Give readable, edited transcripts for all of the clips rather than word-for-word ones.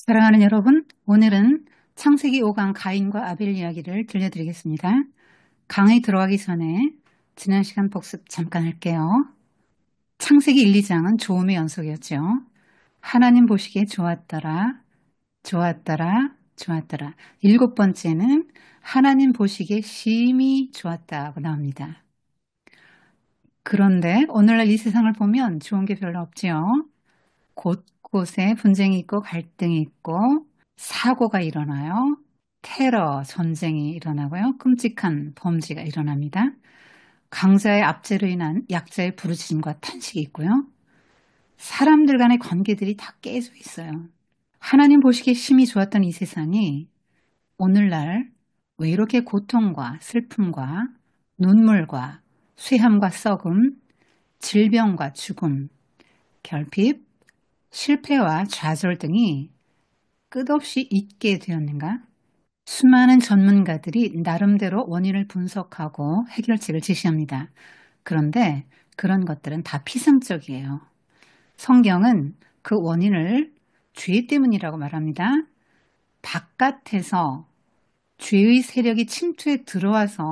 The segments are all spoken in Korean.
사랑하는 여러분, 오늘은 창세기 5강 가인과 아벨 이야기를 들려드리겠습니다. 강의 들어가기 전에 지난 시간 복습 잠깐 할게요. 창세기 1, 2장은 좋음의 연속이었죠. 하나님 보시기에 좋았더라, 좋았더라, 좋았더라. 일곱 번째는 하나님 보시기에 심히 좋았다고 나옵니다. 그런데 오늘날 이 세상을 보면 좋은 게 별로 없지요. 곳곳에 분쟁이 있고 갈등이 있고 사고가 일어나요. 테러, 전쟁이 일어나고요. 끔찍한 범죄가 일어납니다. 강자의 압제로 인한 약자의 부르짖음과 탄식이 있고요. 사람들 간의 관계들이 다 깨져 있어요. 하나님 보시기에 심히 좋았던 이 세상이 오늘날 왜 이렇게 고통과 슬픔과 눈물과 쇠함과 썩음, 질병과 죽음, 결핍, 실패와 좌절 등이 끝없이 있게 되었는가? 수많은 전문가들이 나름대로 원인을 분석하고 해결책을 제시합니다. 그런데 그런 것들은 다 피상적이에요. 성경은 그 원인을 죄 때문이라고 말합니다. 바깥에서 죄의 세력이 침투해 들어와서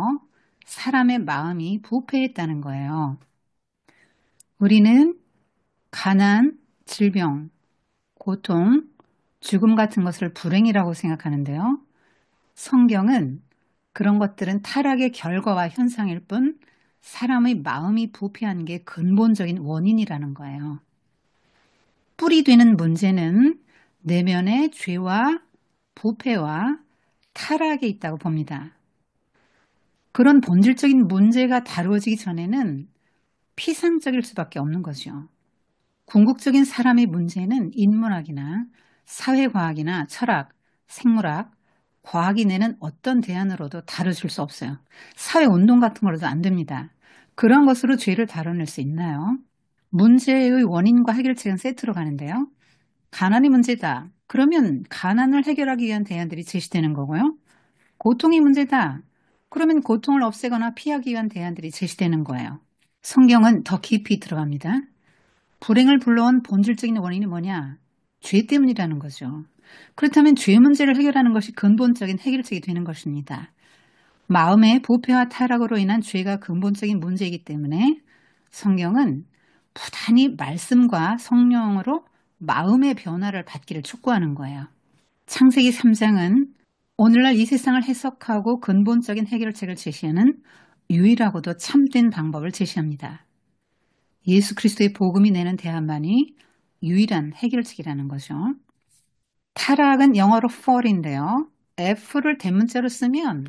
사람의 마음이 부패했다는 거예요. 우리는 가난, 질병, 고통, 죽음 같은 것을 불행이라고 생각하는데요. 성경은 그런 것들은 타락의 결과와 현상일 뿐 사람의 마음이 부패한 게 근본적인 원인이라는 거예요. 뿌리 되는 문제는 내면의 죄와 부패와 타락에 있다고 봅니다. 그런 본질적인 문제가 다루어지기 전에는 피상적일 수밖에 없는 거죠. 궁극적인 사람의 문제는 인문학이나 사회과학이나 철학, 생물학, 과학이 내는 어떤 대안으로도 다뤄줄 수 없어요. 사회운동 같은 걸로도 안 됩니다. 그런 것으로 죄를 다뤄낼 수 있나요? 문제의 원인과 해결책은 세트로 가는데요. 가난이 문제다. 그러면 가난을 해결하기 위한 대안들이 제시되는 거고요. 고통이 문제다. 그러면 고통을 없애거나 피하기 위한 대안들이 제시되는 거예요. 성경은 더 깊이 들어갑니다. 불행을 불러온 본질적인 원인이 뭐냐? 죄 때문이라는 거죠. 그렇다면 죄 문제를 해결하는 것이 근본적인 해결책이 되는 것입니다. 마음의 부패와 타락으로 인한 죄가 근본적인 문제이기 때문에 성경은 부단히 말씀과 성령으로 마음의 변화를 받기를 촉구하는 거예요. 창세기 3장은 오늘날 이 세상을 해석하고 근본적인 해결책을 제시하는 유일하고도 참된 방법을 제시합니다. 예수 그리스도의 복음이 내는 대안만이 유일한 해결책이라는 거죠. 타락은 영어로 fall인데요. F를 대문자로 쓰면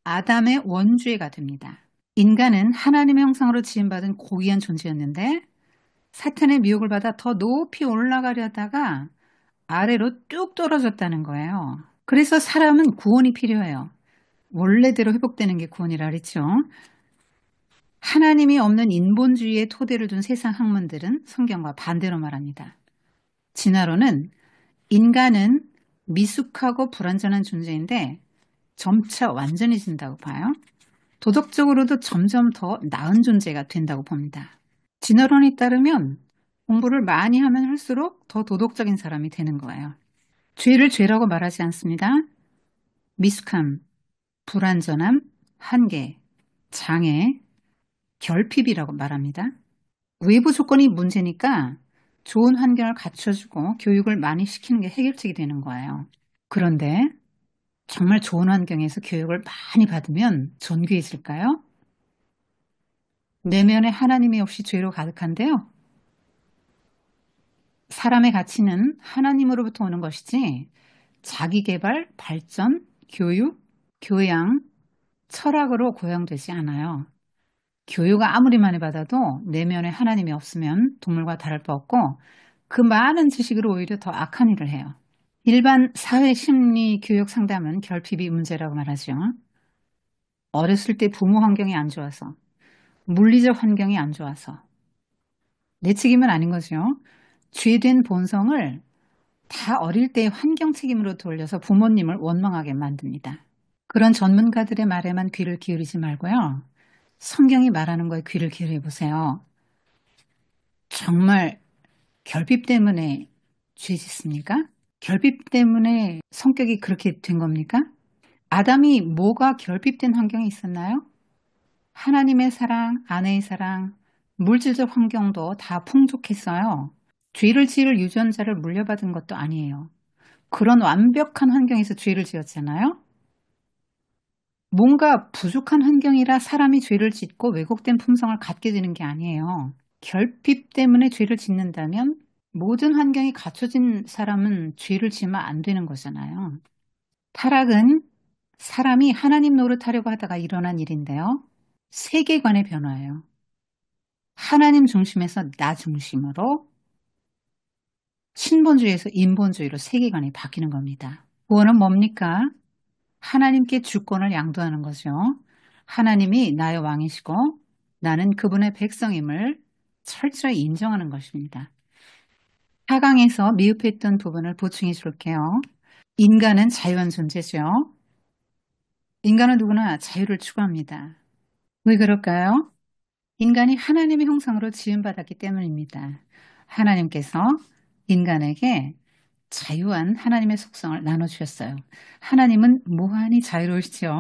아담의 원죄가 됩니다. 인간은 하나님의 형상으로 지음받은 고귀한 존재였는데 사탄의 미혹을 받아 더 높이 올라가려다가 아래로 뚝 떨어졌다는 거예요. 그래서 사람은 구원이 필요해요. 원래대로 회복되는 게 구원이라 그랬죠. 하나님이 없는 인본주의의 토대를 둔 세상 학문들은 성경과 반대로 말합니다. 진화론은 인간은 미숙하고 불완전한 존재인데 점차 완전해진다고 봐요. 도덕적으로도 점점 더 나은 존재가 된다고 봅니다. 진화론에 따르면 공부를 많이 하면 할수록 더 도덕적인 사람이 되는 거예요. 죄를 죄라고 말하지 않습니다. 미숙함, 불완전함, 한계, 장애, 결핍이라고 말합니다. 외부 조건이 문제니까 좋은 환경을 갖춰주고 교육을 많이 시키는 게 해결책이 되는 거예요. 그런데 정말 좋은 환경에서 교육을 많이 받으면 존귀해질까요? 내면에 하나님이 없이 죄로 가득한데요. 사람의 가치는 하나님으로부터 오는 것이지 자기개발, 발전, 교육, 교양, 철학으로 고양되지 않아요. 교육을 아무리 많이 받아도 내면에 하나님이 없으면 동물과 다를 바 없고 그 많은 지식으로 오히려 더 악한 일을 해요. 일반 사회 심리 교육 상담은 결핍이 문제라고 말하죠. 어렸을 때 부모 환경이 안 좋아서, 물리적 환경이 안 좋아서 내 책임은 아닌 거죠. 죄된 본성을 다 어릴 때의 환경 책임으로 돌려서 부모님을 원망하게 만듭니다. 그런 전문가들의 말에만 귀를 기울이지 말고요. 성경이 말하는 거에 귀를 기울여 보세요. 정말 결핍 때문에 죄 짓습니까? 결핍 때문에 성격이 그렇게 된 겁니까? 아담이 뭐가 결핍된 환경에 있었나요? 하나님의 사랑, 아내의 사랑, 물질적 환경도 다 풍족했어요. 죄를 지을 유전자를 물려받은 것도 아니에요. 그런 완벽한 환경에서 죄를 지었잖아요. 뭔가 부족한 환경이라 사람이 죄를 짓고 왜곡된 품성을 갖게 되는 게 아니에요. 결핍 때문에 죄를 짓는다면 모든 환경이 갖춰진 사람은 죄를 지으면 안 되는 거잖아요. 타락은 사람이 하나님 노릇하려고 하다가 일어난 일인데요. 세계관의 변화예요. 하나님 중심에서 나 중심으로, 신본주의에서 인본주의로 세계관이 바뀌는 겁니다. 구원은 뭡니까? 하나님께 주권을 양도하는 거죠. 하나님이 나의 왕이시고 나는 그분의 백성임을 철저히 인정하는 것입니다. 4강에서 미흡했던 부분을 보충해 줄게요. 인간은 자유한 존재죠. 인간은 누구나 자유를 추구합니다. 왜 그럴까요? 인간이 하나님의 형상으로 지음받았기 때문입니다. 하나님께서 인간에게 자유한 하나님의 속성을 나눠주셨어요. 하나님은 무한히 자유로우시죠.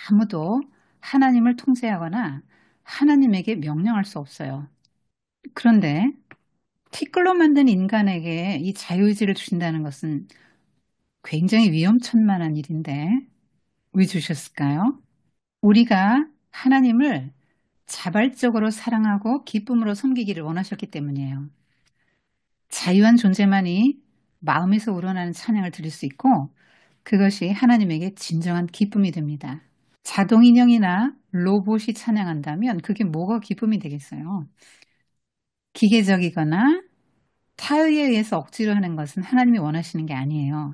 아무도 하나님을 통제하거나 하나님에게 명령할 수 없어요. 그런데 티끌로 만든 인간에게 이 자유의지를 주신다는 것은 굉장히 위험천만한 일인데 왜 주셨을까요? 우리가 하나님을 자발적으로 사랑하고 기쁨으로 섬기기를 원하셨기 때문이에요. 자유한 존재만이 마음에서 우러나는 찬양을 드릴 수 있고 그것이 하나님에게 진정한 기쁨이 됩니다. 자동인형이나 로봇이 찬양한다면 그게 뭐가 기쁨이 되겠어요? 기계적이거나 타의에 의해서 억지로 하는 것은 하나님이 원하시는 게 아니에요.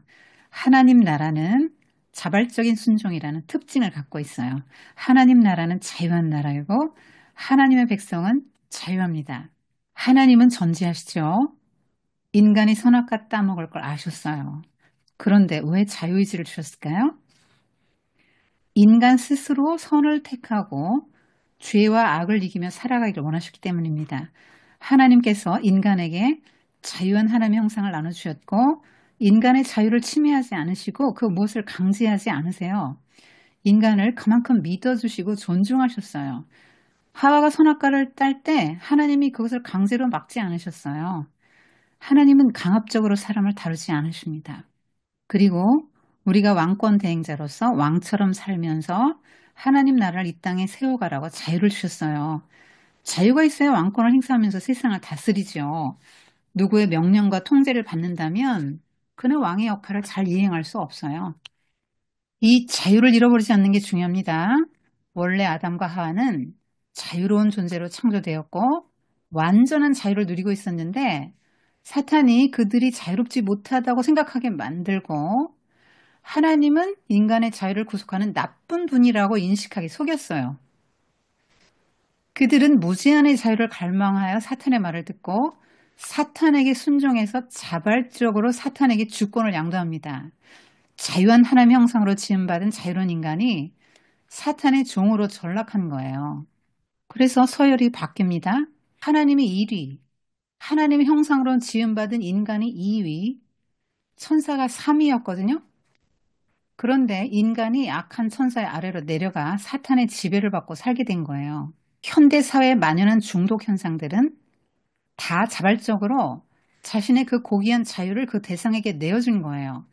하나님 나라는 자발적인 순종이라는 특징을 갖고 있어요. 하나님 나라는 자유한 나라이고 하나님의 백성은 자유합니다. 하나님은 전지하시죠. 인간이 선악과 따먹을 걸 아셨어요. 그런데 왜 자유의지를 주셨을까요? 인간 스스로 선을 택하고 죄와 악을 이기며 살아가기를 원하셨기 때문입니다. 하나님께서 인간에게 자유한 하나님의 형상을 나눠주셨고 인간의 자유를 침해하지 않으시고 그 무엇을 강제하지 않으세요. 인간을 그만큼 믿어주시고 존중하셨어요. 하와가 선악과를 딸 때 하나님이 그것을 강제로 막지 않으셨어요. 하나님은 강압적으로 사람을 다루지 않으십니다. 그리고 우리가 왕권 대행자로서 왕처럼 살면서 하나님 나라를 이 땅에 세워가라고 자유를 주셨어요. 자유가 있어야 왕권을 행사하면서 세상을 다스리죠. 누구의 명령과 통제를 받는다면 그는 왕의 역할을 잘 이행할 수 없어요. 이 자유를 잃어버리지 않는 게 중요합니다. 원래 아담과 하와는 자유로운 존재로 창조되었고 완전한 자유를 누리고 있었는데 사탄이 그들이 자유롭지 못하다고 생각하게 만들고 하나님은 인간의 자유를 구속하는 나쁜 분이라고 인식하게 속였어요. 그들은 무제한의 자유를 갈망하여 사탄의 말을 듣고 사탄에게 순종해서 자발적으로 사탄에게 주권을 양도합니다. 자유한 하나님 형상으로 지음받은 자유로운 인간이 사탄의 종으로 전락한 거예요. 그래서 서열이 바뀝니다. 하나님이 1위, 하나님의 형상으로 지음받은 인간이 2위, 천사가 3위였거든요. 그런데 인간이 악한 천사의 아래로 내려가 사탄의 지배를 받고 살게 된 거예요. 현대 사회에 만연한 중독 현상들은 다 자발적으로 자신의 그 고귀한 자유를 그 대상에게 내어준 거예요.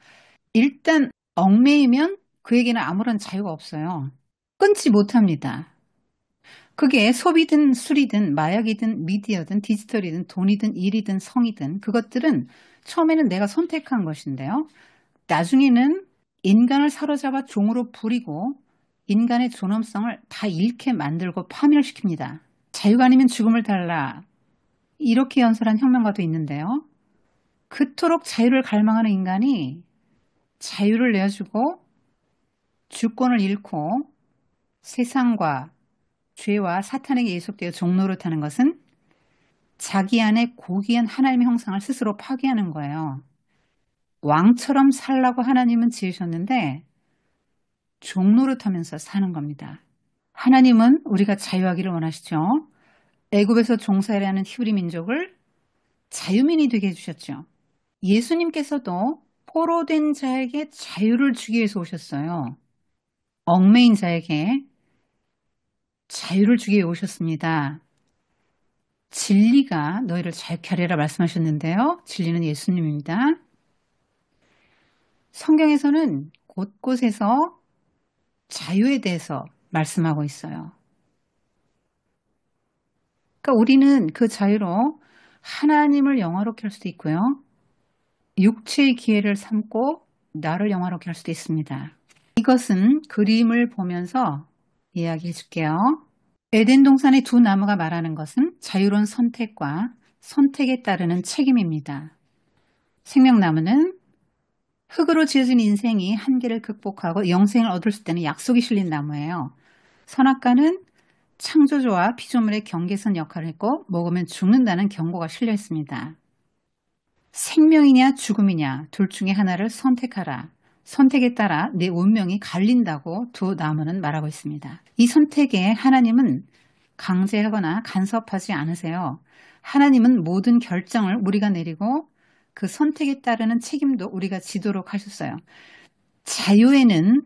일단 얽매이면 그에게는 아무런 자유가 없어요. 끊지 못합니다. 그게 소비든 술이든 마약이든 미디어든 디지털이든 돈이든 일이든 성이든 그것들은 처음에는 내가 선택한 것인데요. 나중에는 인간을 사로잡아 종으로 부리고 인간의 존엄성을 다 잃게 만들고 파멸시킵니다. 자유가 아니면 죽음을 달라. 이렇게 연설한 혁명가도 있는데요. 그토록 자유를 갈망하는 인간이 자유를 내어주고 주권을 잃고 세상과 죄와 사탄에게 예속되어 종노릇하는 것은 자기 안에 고귀한 하나님의 형상을 스스로 파괴하는 거예요. 왕처럼 살라고 하나님은 지으셨는데 종노릇하면서 사는 겁니다. 하나님은 우리가 자유하기를 원하시죠. 애굽에서 종살이하는 히브리 민족을 자유민이 되게 해주셨죠. 예수님께서도 포로된 자에게 자유를 주기 위해서 오셨어요. 얽매인 자에게 자유를 주기 위해 오셨습니다. 진리가 너희를 자유케 하리라 말씀하셨는데요. 진리는 예수님입니다. 성경에서는 곳곳에서 자유에 대해서 말씀하고 있어요. 그러니까 우리는 그 자유로 하나님을 영화롭게 할 수도 있고요. 육체의 기회를 삼고 나를 영화롭게 할 수도 있습니다. 이것은 그림을 보면서 이야기해 줄게요. 에덴 동산의 두 나무가 말하는 것은 자유로운 선택과 선택에 따르는 책임입니다. 생명나무는 흙으로 지어진 인생이 한계를 극복하고 영생을 얻을 수 있다는 약속이 실린 나무예요. 선악과는 창조주와 피조물의 경계선 역할을 했고 먹으면 죽는다는 경고가 실려 있습니다. 생명이냐 죽음이냐 둘 중에 하나를 선택하라. 선택에 따라 내 운명이 갈린다고 두 나무는 말하고 있습니다. 이 선택에 하나님은 강제하거나 간섭하지 않으세요. 하나님은 모든 결정을 우리가 내리고 그 선택에 따르는 책임도 우리가 지도록 하셨어요. 자유에는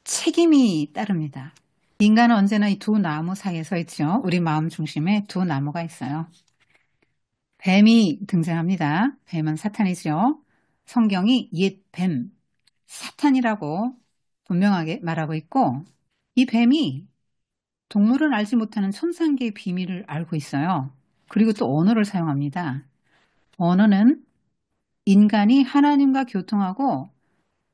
책임이 따릅니다. 인간은 언제나 이 두 나무 사이에 서 있죠. 우리 마음 중심에 두 나무가 있어요. 뱀이 등장합니다. 뱀은 사탄이죠. 성경이 옛 뱀, 사탄이라고 분명하게 말하고 있고 이 뱀이 동물은 알지 못하는 천상계의 비밀을 알고 있어요. 그리고 또 언어를 사용합니다. 언어는 인간이 하나님과 교통하고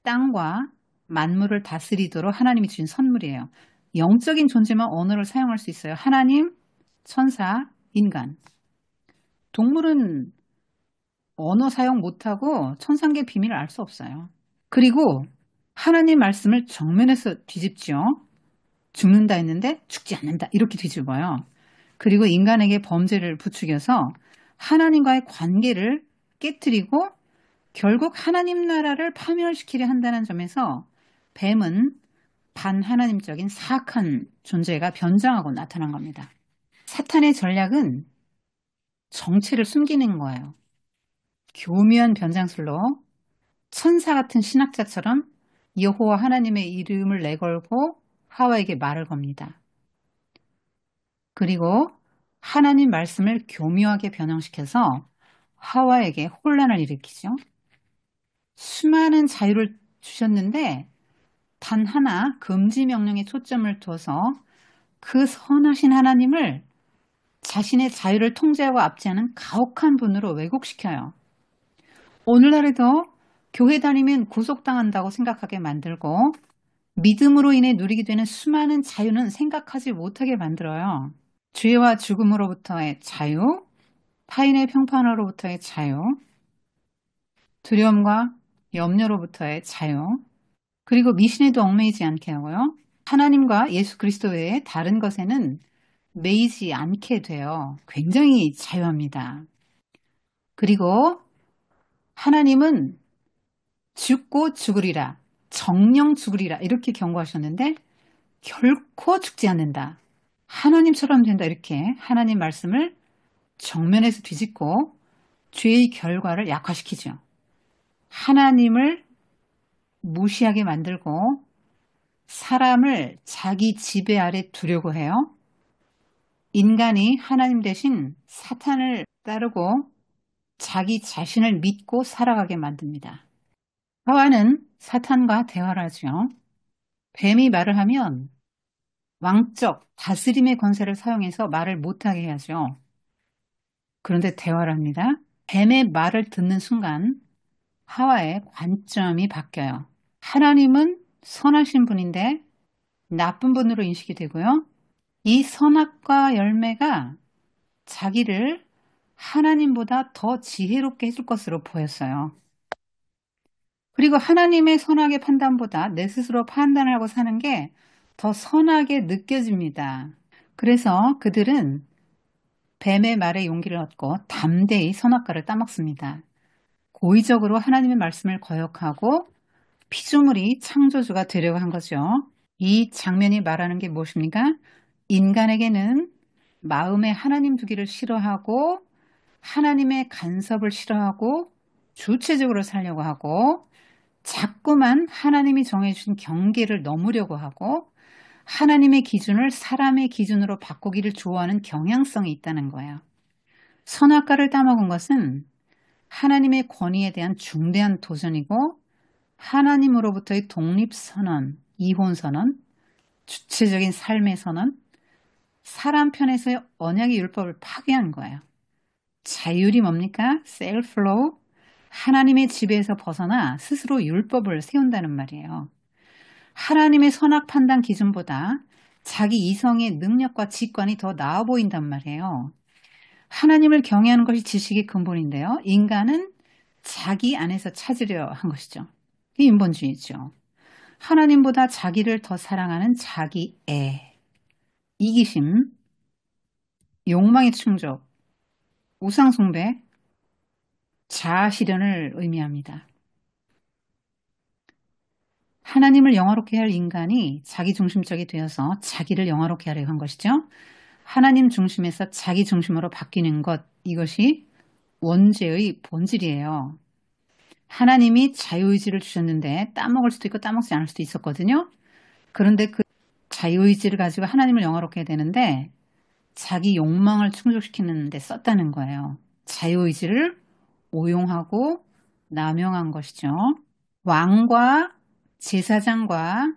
땅과 만물을 다스리도록 하나님이 주신 선물이에요. 영적인 존재만 언어를 사용할 수 있어요. 하나님, 천사, 인간. 동물은 언어 사용 못하고 천상계 비밀을 알 수 없어요. 그리고 하나님 말씀을 정면에서 뒤집죠. 죽는다 했는데 죽지 않는다. 이렇게 뒤집어요. 그리고 인간에게 범죄를 부추겨서 하나님과의 관계를 깨뜨리고 결국 하나님 나라를 파멸시키려 한다는 점에서 뱀은 반하나님적인 사악한 존재가 변장하고 나타난 겁니다. 사탄의 전략은 정체를 숨기는 거예요. 교묘한 변장술로 천사 같은 신학자처럼 여호와 하나님의 이름을 내걸고 하와에게 말을 겁니다. 그리고 하나님 말씀을 교묘하게 변형시켜서 하와에게 혼란을 일으키죠. 수많은 자유를 주셨는데 단 하나 금지 명령에 초점을 두어서 그 선하신 하나님을 자신의 자유를 통제하고 압제하는 가혹한 분으로 왜곡시켜요. 오늘날에도 교회 다니면 구속당한다고 생각하게 만들고 믿음으로 인해 누리게 되는 수많은 자유는 생각하지 못하게 만들어요. 죄와 죽음으로부터의 자유, 타인의 평판으로부터의 자유, 두려움과 염려로부터의 자유, 그리고 미신에도 얽매이지 않게 하고요. 하나님과 예수 그리스도 외에 다른 것에는 매이지 않게 돼요. 굉장히 자유합니다. 그리고 하나님은 죽고 죽으리라, 정령 죽으리라 이렇게 경고하셨는데 결코 죽지 않는다. 하나님처럼 된다 이렇게 하나님 말씀을 정면에서 뒤집고 죄의 결과를 약화시키죠. 하나님을 무시하게 만들고 사람을 자기 지배 아래 두려고 해요. 인간이 하나님 대신 사탄을 따르고 자기 자신을 믿고 살아가게 만듭니다. 하와는 사탄과 대화를 하죠. 뱀이 말을 하면 왕적 다스림의 권세를 사용해서 말을 못하게 해야죠. 그런데 대화를 합니다. 뱀의 말을 듣는 순간 하와의 관점이 바뀌어요. 하나님은 선하신 분인데 나쁜 분으로 인식이 되고요. 이 선악과 열매가 자기를 하나님보다 더 지혜롭게 해줄 것으로 보였어요. 그리고 하나님의 선악의 판단보다 내 스스로 판단을 하고 사는 게 더 선하게 느껴집니다. 그래서 그들은 뱀의 말에 용기를 얻고 담대히 선악과를 따먹습니다. 고의적으로 하나님의 말씀을 거역하고 피조물이 창조주가 되려고 한 거죠. 이 장면이 말하는 게 무엇입니까? 인간에게는 마음에 하나님 두기를 싫어하고 하나님의 간섭을 싫어하고 주체적으로 살려고 하고 자꾸만 하나님이 정해주신 경계를 넘으려고 하고 하나님의 기준을 사람의 기준으로 바꾸기를 좋아하는 경향성이 있다는 거예요. 선악과를 따먹은 것은 하나님의 권위에 대한 중대한 도전이고 하나님으로부터의 독립선언, 이혼선언, 주체적인 삶의 선언, 사람 편에서의 언약의 율법을 파괴한 거예요. 자율이 뭡니까? 셀프로 하나님의 지배에서 벗어나 스스로 율법을 세운다는 말이에요. 하나님의 선악 판단 기준보다 자기 이성의 능력과 직관이 더 나아 보인단 말이에요. 하나님을 경외하는 것이 지식의 근본인데요. 인간은 자기 안에서 찾으려 한 것이죠. 이 인본주의죠. 하나님보다 자기를 더 사랑하는 자기애, 이기심, 욕망의 충족, 우상숭배, 자아실현을 의미합니다. 하나님을 영화롭게 할 인간이 자기중심적이 되어서 자기를 영화롭게 하려고 한 것이죠. 하나님 중심에서 자기 중심으로 바뀌는 것, 이것이 원죄의 본질이에요. 하나님이 자유의지를 주셨는데 따먹을 수도 있고 따먹지 않을 수도 있었거든요. 그런데 그 자유의지를 가지고 하나님을 영화롭게 해야 되는데 자기 욕망을 충족시키는 데 썼다는 거예요. 자유의지를 오용하고 남용한 것이죠. 왕과 제사장과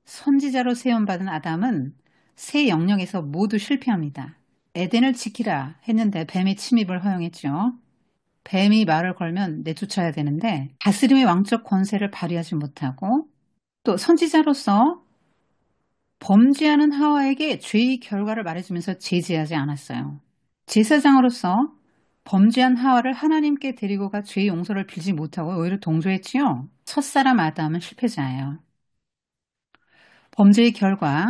선지자로 세움받은 아담은 새 영역에서 모두 실패합니다. 에덴을 지키라 했는데 뱀의 침입을 허용했죠. 뱀이 말을 걸면 내쫓아야 되는데 다스림의 왕적 권세를 발휘하지 못하고 또 선지자로서 범죄하는 하와에게 죄의 결과를 말해주면서 제지하지 않았어요. 제사장으로서 범죄한 하와를 하나님께 데리고 가 죄의 용서를 빌지 못하고 오히려 동조했지요. 첫사람 아담은 실패자예요. 범죄의 결과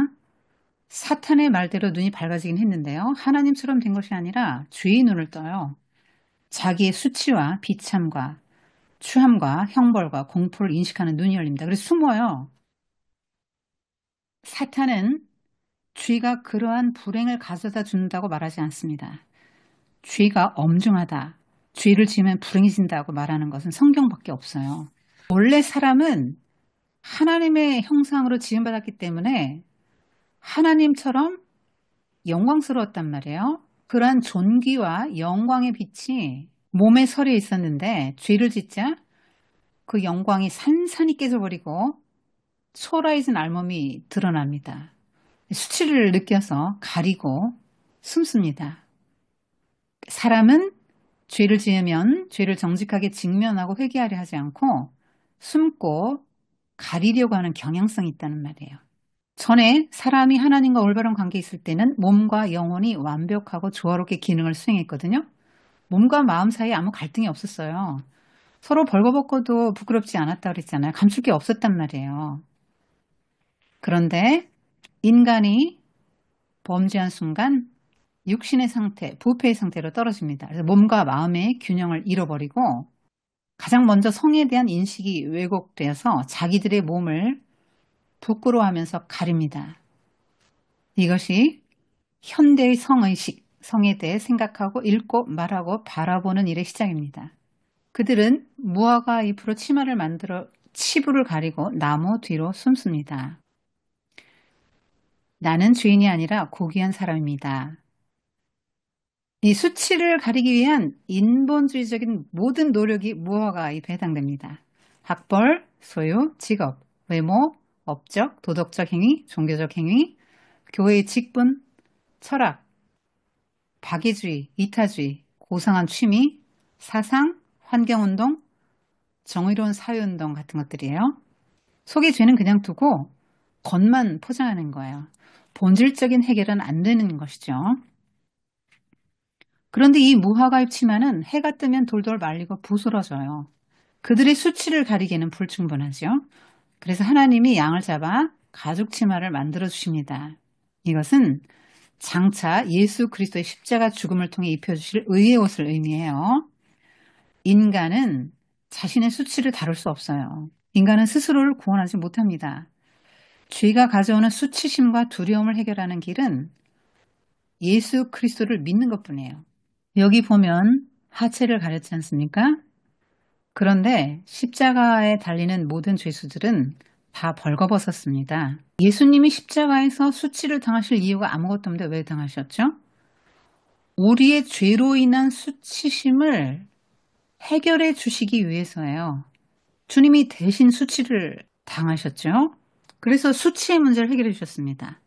사탄의 말대로 눈이 밝아지긴 했는데요. 하나님처럼 된 것이 아니라 죄의 눈을 떠요. 자기의 수치와 비참과 추함과 형벌과 공포를 인식하는 눈이 열립니다. 그래서 숨어요. 사탄은 죄가 그러한 불행을 가져다 준다고 말하지 않습니다. 죄가 엄중하다. 죄를 지으면 불행해진다고 말하는 것은 성경밖에 없어요. 원래 사람은 하나님의 형상으로 지음받았기 때문에 하나님처럼 영광스러웠단 말이에요. 그러한 존귀와 영광의 빛이 몸에 서려 있었는데 죄를 짓자 그 영광이 산산이 깨져버리고 초라해진 알몸이 드러납니다. 수치를 느껴서 가리고 숨습니다. 사람은 죄를 지으면 죄를 정직하게 직면하고 회개하려 하지 않고 숨고 가리려고 하는 경향성이 있다는 말이에요. 전에 사람이 하나님과 올바른 관계에 있을 때는 몸과 영혼이 완벽하고 조화롭게 기능을 수행했거든요. 몸과 마음 사이에 아무 갈등이 없었어요. 서로 벌거벗고도 부끄럽지 않았다 그랬잖아요. 감출 게 없었단 말이에요. 그런데 인간이 범죄한 순간 육신의 상태, 부패의 상태로 떨어집니다. 그래서 몸과 마음의 균형을 잃어버리고 가장 먼저 성에 대한 인식이 왜곡되어서 자기들의 몸을 부끄러워하면서 가립니다. 이것이 현대의 성의식, 성에 대해 생각하고 읽고 말하고 바라보는 일의 시작입니다. 그들은 무화과 잎으로 치마를 만들어 치부를 가리고 나무 뒤로 숨습니다. 나는 죄인이 아니라 고귀한 사람입니다. 이 수치를 가리기 위한 인본주의적인 모든 노력이 무화과 잎에 해당됩니다. 학벌, 소유, 직업, 외모, 업적, 도덕적 행위, 종교적 행위, 교회의 직분, 철학, 박애주의, 이타주의, 고상한 취미, 사상, 환경운동, 정의로운 사회운동 같은 것들이에요. 속의 죄는 그냥 두고 겉만 포장하는 거예요. 본질적인 해결은 안 되는 것이죠. 그런데 이 무화과잎 치마는 해가 뜨면 돌돌 말리고 부스러져요. 그들의 수치를 가리기에는 불충분하죠. 그래서 하나님이 양을 잡아 가죽 치마를 만들어 주십니다. 이것은 장차 예수 그리스도의 십자가 죽음을 통해 입혀주실 의의 옷을 의미해요. 인간은 자신의 수치를 다룰 수 없어요. 인간은 스스로를 구원하지 못합니다. 죄가 가져오는 수치심과 두려움을 해결하는 길은 예수 그리스도를 믿는 것뿐이에요. 여기 보면 하체를 가렸지 않습니까? 그런데 십자가에 달리는 모든 죄수들은 다 벌거벗었습니다. 예수님이 십자가에서 수치를 당하실 이유가 아무것도 없는데 왜 당하셨죠? 우리의 죄로 인한 수치심을 해결해 주시기 위해서예요. 주님이 대신 수치를 당하셨죠. 그래서 수치의 문제를 해결해 주셨습니다.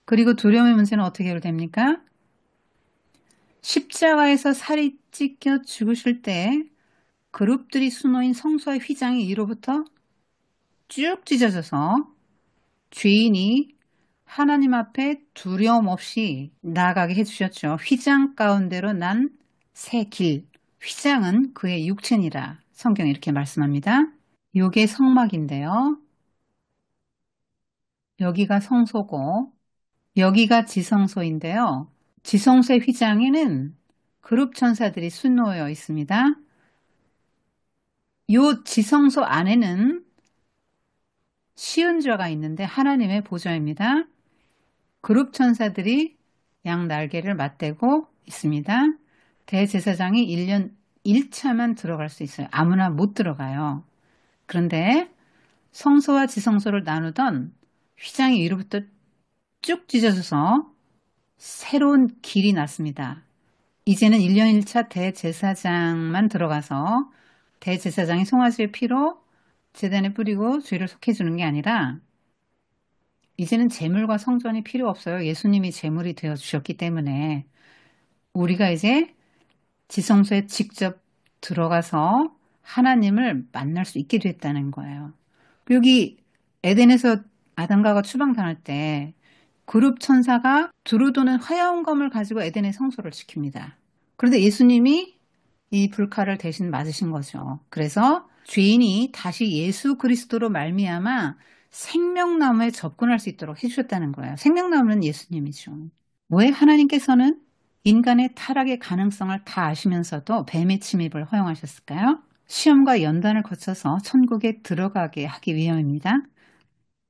그리고 두려움의 문제는 어떻게 해결됩니까? 십자가에서 살이 찢겨 죽으실 때 그룹들이 수놓인 성소의 휘장이 위로부터 쭉 찢어져서 죄인이 하나님 앞에 두려움 없이 나아가게 해주셨죠. 휘장 가운데로 난 새 길. 휘장은 그의 육체니라. 성경이 이렇게 말씀합니다. 요게 성막인데요. 여기가 성소고 여기가 지성소인데요. 지성소의 휘장에는 그룹 천사들이 수놓여 있습니다. 요 지성소 안에는 시은좌가 있는데 하나님의 보좌입니다. 그룹 천사들이 양 날개를 맞대고 있습니다. 대제사장이 1년 1차만 들어갈 수 있어요. 아무나 못 들어가요. 그런데 성소와 지성소를 나누던 휘장이 위로부터 쭉 찢어져서 새로운 길이 났습니다. 이제는 1년 1차 대제사장만 들어가서 대제사장이 송아지의 피로 제단에 뿌리고 죄를 속해주는 게 아니라 이제는 제물과 성전이 필요 없어요. 예수님이 제물이 되어 주셨기 때문에 우리가 이제 지성소에 직접 들어가서 하나님을 만날 수 있게 됐다는 거예요. 여기 에덴에서 아담과 추방당할 때 그룹 천사가 두루도는 화려한 검을 가지고 에덴의 성소를 지킵니다. 그런데 예수님이 이 불칼을 대신 맞으신 거죠. 그래서 죄인이 다시 예수 그리스도로 말미암아 생명나무에 접근할 수 있도록 해주셨다는 거예요. 생명나무는 예수님이죠. 왜 하나님께서는 인간의 타락의 가능성을 다 아시면서도 뱀의 침입을 허용하셨을까요? 시험과 연단을 거쳐서 천국에 들어가게 하기 위함입니다.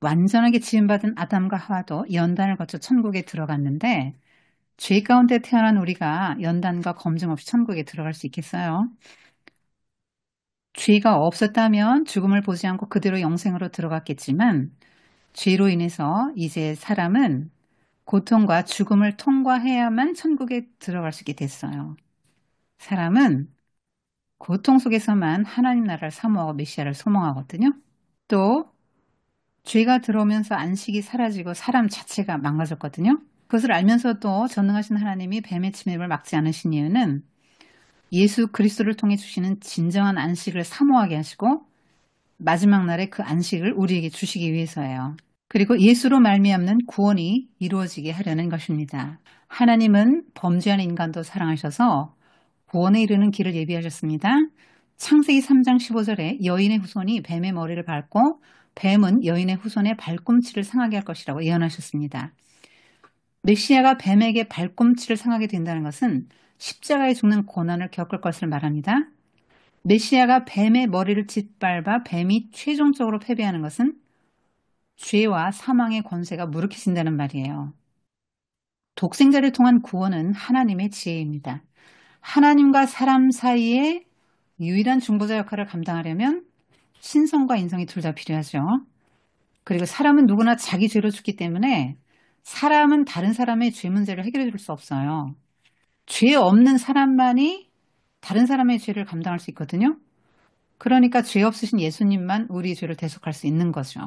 완전하게 지음받은 아담과 하와도 연단을 거쳐 천국에 들어갔는데 죄 가운데 태어난 우리가 연단과 검증 없이 천국에 들어갈 수 있겠어요? 죄가 없었다면 죽음을 보지 않고 그대로 영생으로 들어갔겠지만 죄로 인해서 이제 사람은 고통과 죽음을 통과해야만 천국에 들어갈 수 있게 됐어요. 사람은 고통 속에서만 하나님 나라를 사모하고 메시아를 소망하거든요. 또 죄가 들어오면서 안식이 사라지고 사람 자체가 망가졌거든요. 그것을 알면서도 전능하신 하나님이 뱀의 침입을 막지 않으신 이유는 예수 그리스도를 통해 주시는 진정한 안식을 사모하게 하시고 마지막 날에 그 안식을 우리에게 주시기 위해서예요. 그리고 예수로 말미암는 구원이 이루어지게 하려는 것입니다. 하나님은 범죄하는 인간도 사랑하셔서 구원에 이르는 길을 예비하셨습니다. 창세기 3장 15절에 여인의 후손이 뱀의 머리를 밟고 뱀은 여인의 후손의 발꿈치를 상하게 할 것이라고 예언하셨습니다. 메시아가 뱀에게 발꿈치를 상하게 된다는 것은 십자가에 죽는 고난을 겪을 것을 말합니다. 메시아가 뱀의 머리를 짓밟아 뱀이 최종적으로 패배하는 것은 죄와 사망의 권세가 무력해진다는 말이에요. 독생자를 통한 구원은 하나님의 지혜입니다. 하나님과 사람 사이에 유일한 중보자 역할을 감당하려면 신성과 인성이 둘 다 필요하죠. 그리고 사람은 누구나 자기 죄로 죽기 때문에 사람은 다른 사람의 죄 문제를 해결해 줄 수 없어요. 죄 없는 사람만이 다른 사람의 죄를 감당할 수 있거든요. 그러니까 죄 없으신 예수님만 우리 죄를 대속할 수 있는 거죠.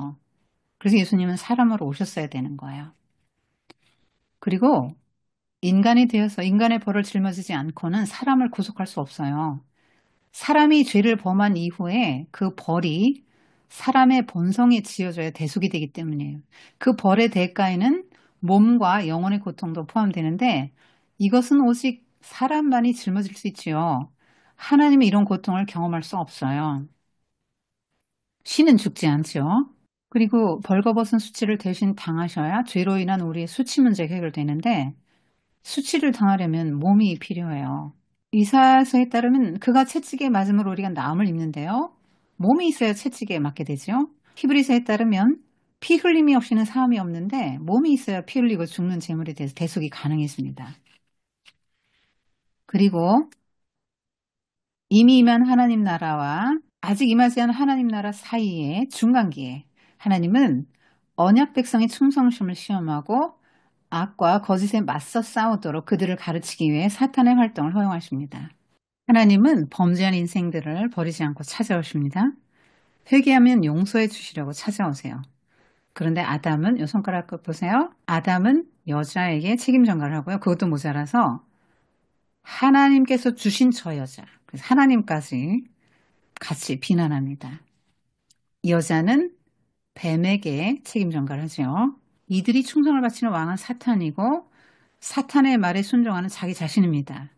그래서 예수님은 사람으로 오셨어야 되는 거예요. 그리고 인간이 되어서 인간의 벌을 짊어지지 않고는 사람을 구속할 수 없어요. 사람이 죄를 범한 이후에 그 벌이 사람의 본성에 지어져야 대속이 되기 때문이에요. 그 벌의 대가에는 몸과 영혼의 고통도 포함되는데 이것은 오직 사람만이 짊어질 수 있지요. 하나님이 이런 고통을 경험할 수 없어요. 신은 죽지 않죠. 그리고 벌거벗은 수치를 대신 당하셔야 죄로 인한 우리의 수치 문제가 해결되는데 수치를 당하려면 몸이 필요해요. 이사야서에 따르면 그가 채찍에 맞음으로 우리가 나음을 입는데요. 몸이 있어야 채찍에 맞게 되죠. 히브리서에 따르면 피 흘림이 없이는 사함이 없는데 몸이 있어야 피 흘리고 죽는 재물에 대해서 대속이 가능했습니다. 그리고 이미 임한 하나님 나라와 아직 임하지 않은 하나님 나라 사이의 중간기에 하나님은 언약 백성의 충성심을 시험하고 악과 거짓에 맞서 싸우도록 그들을 가르치기 위해 사탄의 활동을 허용하십니다. 하나님은 범죄한 인생들을 버리지 않고 찾아오십니다. 회개하면 용서해 주시려고 찾아오세요. 그런데 아담은, 요 손가락 끝 보세요. 아담은 여자에게 책임 전가를 하고요. 그것도 모자라서 하나님께서 주신 저 여자, 그래서 하나님까지 같이 비난합니다. 여자는 뱀에게 책임 전가를 하죠. 이들이 충성을 바치는 왕은 사탄이고 사탄의 말에 순종하는 자기 자신입니다.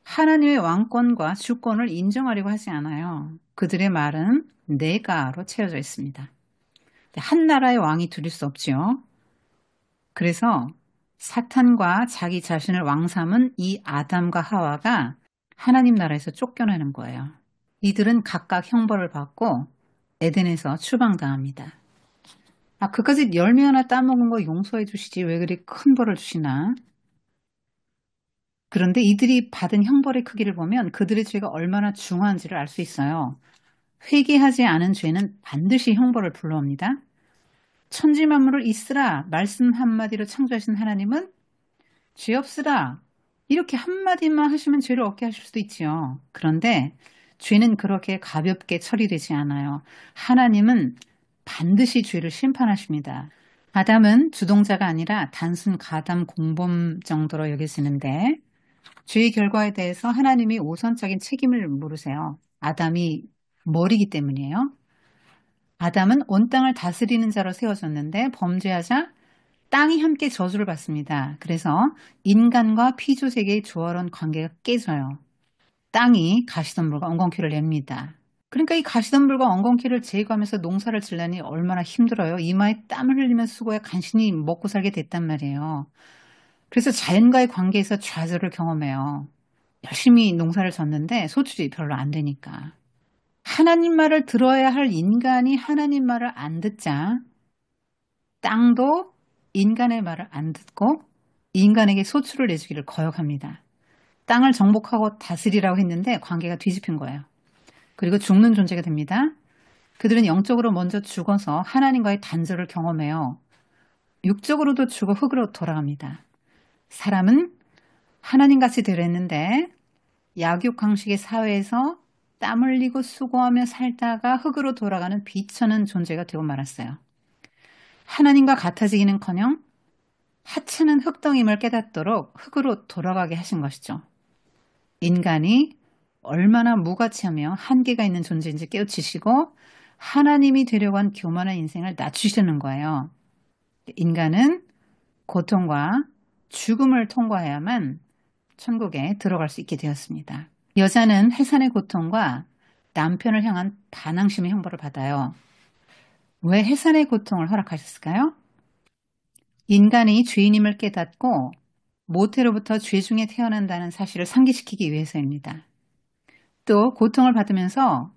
하나님의 왕권과 주권을 인정하려고 하지 않아요. 그들의 말은 내가로 채워져 있습니다. 한 나라의 왕이 둘일 수 없지요. 그래서 사탄과 자기 자신을 왕 삼은 이 아담과 하와가 하나님 나라에서 쫓겨나는 거예요. 이들은 각각 형벌을 받고 에덴에서 추방당합니다. 그까지 열매 하나 따먹은 거 용서해 주시지 왜 그리 큰 벌을 주시나? 그런데 이들이 받은 형벌의 크기를 보면 그들의 죄가 얼마나 중한지를 알 수 있어요. 회개하지 않은 죄는 반드시 형벌을 불러옵니다. 천지 만물을 있으라 말씀 한마디로 창조하신 하나님은 죄 없으라 이렇게 한마디만 하시면 죄를 없게 하실 수도 있지요. 그런데 죄는 그렇게 가볍게 처리되지 않아요. 하나님은 반드시 죄를 심판하십니다. 아담은 주동자가 아니라 단순 가담 공범 정도로 여겨지는데 죄의 결과에 대해서 하나님이 우선적인 책임을 물으세요. 아담이 머리기 때문이에요. 아담은 온 땅을 다스리는 자로 세워졌는데 범죄하자 땅이 함께 저주를 받습니다. 그래서 인간과 피조세계의 조화로운 관계가 깨져요. 땅이 가시덤불과 엉겅퀴를 냅니다. 그러니까 이 가시덤불과 엉겅퀴를 제거하면서 농사를 지려니 얼마나 힘들어요. 이마에 땀을 흘리면서 수고해 간신히 먹고 살게 됐단 말이에요. 그래서 자연과의 관계에서 좌절을 경험해요. 열심히 농사를 졌는데 소출이 별로 안 되니까. 하나님 말을 들어야 할 인간이 하나님 말을 안 듣자 땅도 인간의 말을 안 듣고 인간에게 소출을 내주기를 거역합니다. 땅을 정복하고 다스리라고 했는데 관계가 뒤집힌 거예요. 그리고 죽는 존재가 됩니다. 그들은 영적으로 먼저 죽어서 하나님과의 단절을 경험해요. 육적으로도 죽어 흙으로 돌아갑니다. 사람은 하나님같이 되려했는데 약육강식의 사회에서 땀 흘리고 수고하며 살다가 흙으로 돌아가는 비천한 존재가 되고 말았어요. 하나님과 같아지기는커녕 하찮은 흙덩임을 깨닫도록 흙으로 돌아가게 하신 것이죠. 인간이 얼마나 무가치하며 한계가 있는 존재인지 깨우치시고 하나님이 되려고 한 교만한 인생을 낮추시는 거예요. 인간은 고통과 죽음을 통과해야만 천국에 들어갈 수 있게 되었습니다. 여자는 해산의 고통과 남편을 향한 반항심의 형벌을 받아요. 왜 해산의 고통을 허락하셨을까요? 인간이 죄인임을 깨닫고 모태로부터 죄 중에 태어난다는 사실을 상기시키기 위해서입니다. 또 고통을 받으면서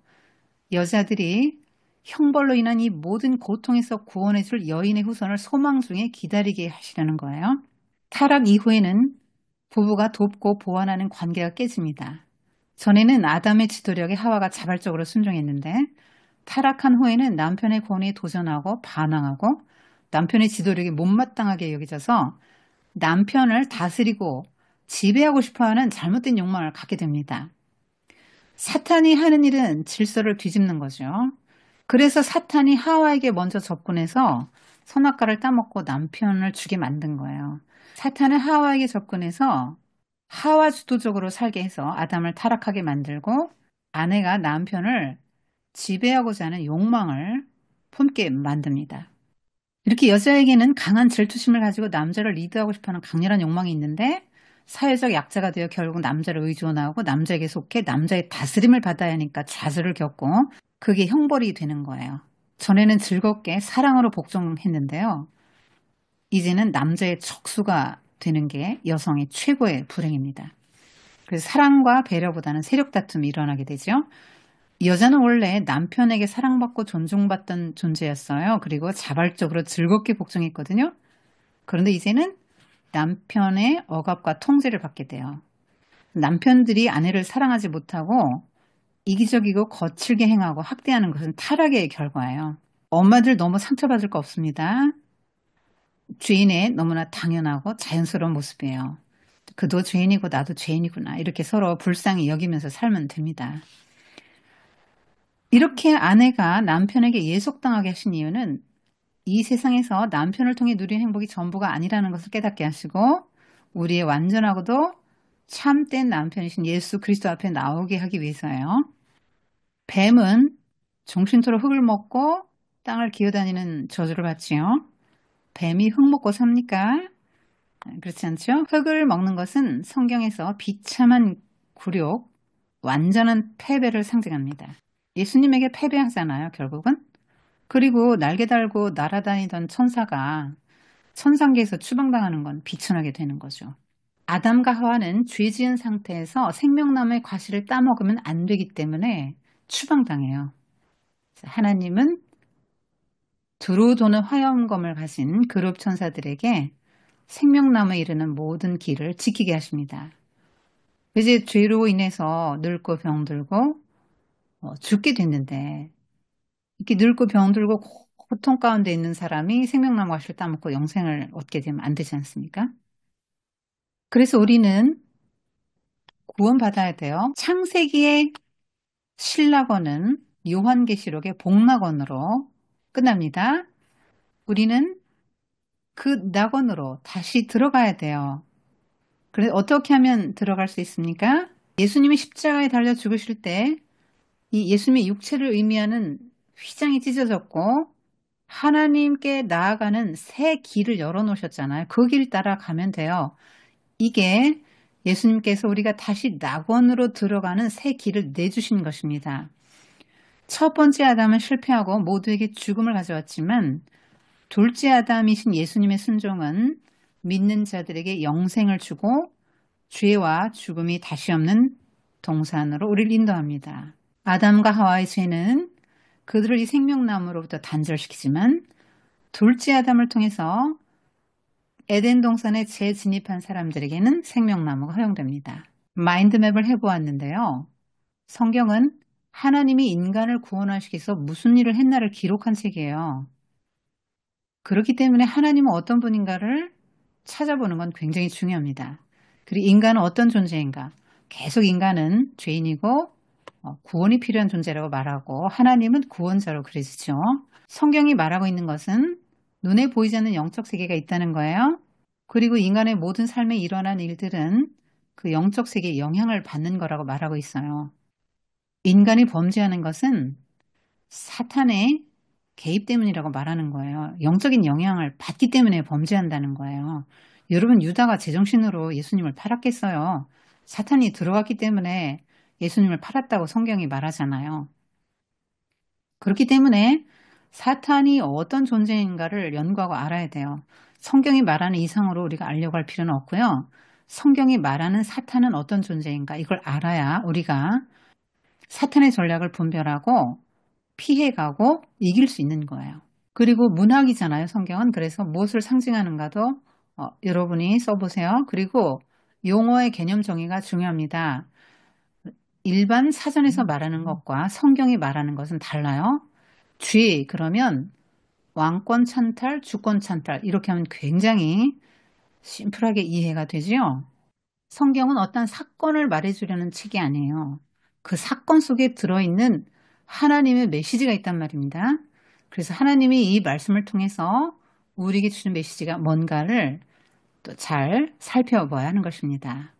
여자들이 형벌로 인한 이 모든 고통에서 구원해줄 여인의 후손을 소망 중에 기다리게 하시려는 거예요. 타락 이후에는 부부가 돕고 보완하는 관계가 깨집니다. 전에는 아담의 지도력에 하와가 자발적으로 순종했는데 타락한 후에는 남편의 권위에 도전하고 반항하고 남편의 지도력이 못마땅하게 여겨져서 남편을 다스리고 지배하고 싶어하는 잘못된 욕망을 갖게 됩니다. 사탄이 하는 일은 질서를 뒤집는 거죠. 그래서 사탄이 하와에게 먼저 접근해서 선악과를 따먹고 남편을 죽게 만든 거예요. 사탄은 하와에게 접근해서 하와 주도적으로 살게 해서 아담을 타락하게 만들고 아내가 남편을 지배하고자 하는 욕망을 품게 만듭니다. 이렇게 여자에게는 강한 질투심을 가지고 남자를 리드하고 싶어하는 강렬한 욕망이 있는데 사회적 약자가 되어 결국 남자를 의존하고 남자에게 속해 남자의 다스림을 받아야 하니까 좌절을 겪고 그게 형벌이 되는 거예요. 전에는 즐겁게 사랑으로 복종했는데요. 이제는 남자의 적수가 되는 게 여성의 최고의 불행입니다. 그래서 사랑과 배려보다는 세력 다툼이 일어나게 되죠. 여자는 원래 남편에게 사랑받고 존중받던 존재였어요. 그리고 자발적으로 즐겁게 복종했거든요. 그런데 이제는 남편의 억압과 통제를 받게 돼요. 남편들이 아내를 사랑하지 못하고 이기적이고 거칠게 행하고 학대하는 것은 타락의 결과예요. 엄마들 너무 상처받을 거 없습니다. 죄인의 너무나 당연하고 자연스러운 모습이에요. 그도 죄인이고 나도 죄인이구나. 이렇게 서로 불쌍히 여기면서 살면 됩니다. 이렇게 아내가 남편에게 예속당하게 하신 이유는 이 세상에서 남편을 통해 누린 행복이 전부가 아니라는 것을 깨닫게 하시고 우리의 완전하고도 참된 남편이신 예수 그리스도 앞에 나오게 하기 위해서예요. 뱀은 정신토록 흙을 먹고 땅을 기어다니는 저주를 받지요. 뱀이 흙 먹고 삽니까? 그렇지 않죠? 흙을 먹는 것은 성경에서 비참한 굴욕, 완전한 패배를 상징합니다. 예수님에게 패배하잖아요, 결국은. 그리고 날개 달고 날아다니던 천사가 천상계에서 추방당하는 건 비천하게 되는 거죠. 아담과 하와는 죄 지은 상태에서 생명나무의 과실을 따먹으면 안 되기 때문에 추방당해요. 하나님은 두루 도는 화염검을 가진 그룹 천사들에게 생명나무에 이르는 모든 길을 지키게 하십니다. 이제 죄로 인해서 늙고 병들고 죽게 됐는데 이렇게 늙고 병들고 고통 가운데 있는 사람이 생명나무 과실을 따먹고 영생을 얻게 되면 안 되지 않습니까? 그래서 우리는 구원받아야 돼요. 창세기의 신락원은 요한계시록의 복락원으로 끝납니다. 우리는 그 낙원으로 다시 들어가야 돼요. 그래서 어떻게 하면 들어갈 수 있습니까? 예수님이 십자가에 달려 죽으실 때 이 예수님의 육체를 의미하는 휘장이 찢어졌고 하나님께 나아가는 새 길을 열어놓으셨잖아요. 그 길 따라 가면 돼요. 이게 예수님께서 우리가 다시 낙원으로 들어가는 새 길을 내주신 것입니다. 첫 번째 아담은 실패하고 모두에게 죽음을 가져왔지만 둘째 아담이신 예수님의 순종은 믿는 자들에게 영생을 주고 죄와 죽음이 다시 없는 동산으로 우리를 인도합니다. 아담과 하와의 죄는 그들을 이 생명나무로부터 단절시키지만 둘째 아담을 통해서 에덴 동산에 재진입한 사람들에게는 생명나무가 허용됩니다. 마인드맵을 해보았는데요. 성경은 하나님이 인간을 구원하시기 위해서 무슨 일을 했나를 기록한 책이에요. 그렇기 때문에 하나님은 어떤 분인가를 찾아보는 건 굉장히 중요합니다. 그리고 인간은 어떤 존재인가? 계속 인간은 죄인이고 구원이 필요한 존재라고 말하고 하나님은 구원자로 그려지죠. 성경이 말하고 있는 것은 눈에 보이지 않는 영적 세계가 있다는 거예요. 그리고 인간의 모든 삶에 일어난 일들은 그 영적 세계에 영향을 받는 거라고 말하고 있어요. 인간이 범죄하는 것은 사탄의 개입 때문이라고 말하는 거예요. 영적인 영향을 받기 때문에 범죄한다는 거예요. 여러분, 유다가 제정신으로 예수님을 팔았겠어요? 사탄이 들어갔기 때문에 예수님을 팔았다고 성경이 말하잖아요. 그렇기 때문에 사탄이 어떤 존재인가를 연구하고 알아야 돼요. 성경이 말하는 이상으로 우리가 알려고 할 필요는 없고요. 성경이 말하는 사탄은 어떤 존재인가 이걸 알아야 우리가 사탄의 전략을 분별하고 피해가고 이길 수 있는 거예요. 그리고 문학이잖아요, 성경은. 그래서 무엇을 상징하는가도 여러분이 써보세요. 그리고 용어의 개념 정의가 중요합니다. 일반 사전에서 말하는 것과 성경이 말하는 것은 달라요. 죄, 그러면 왕권 찬탈, 주권 찬탈 이렇게 하면 굉장히 심플하게 이해가 되지요. 성경은 어떤 사건을 말해주려는 책이 아니에요. 그 사건 속에 들어있는 하나님의 메시지가 있단 말입니다. 그래서 하나님이 이 말씀을 통해서 우리에게 주는 메시지가 뭔가를 또 잘 살펴봐야 하는 것입니다.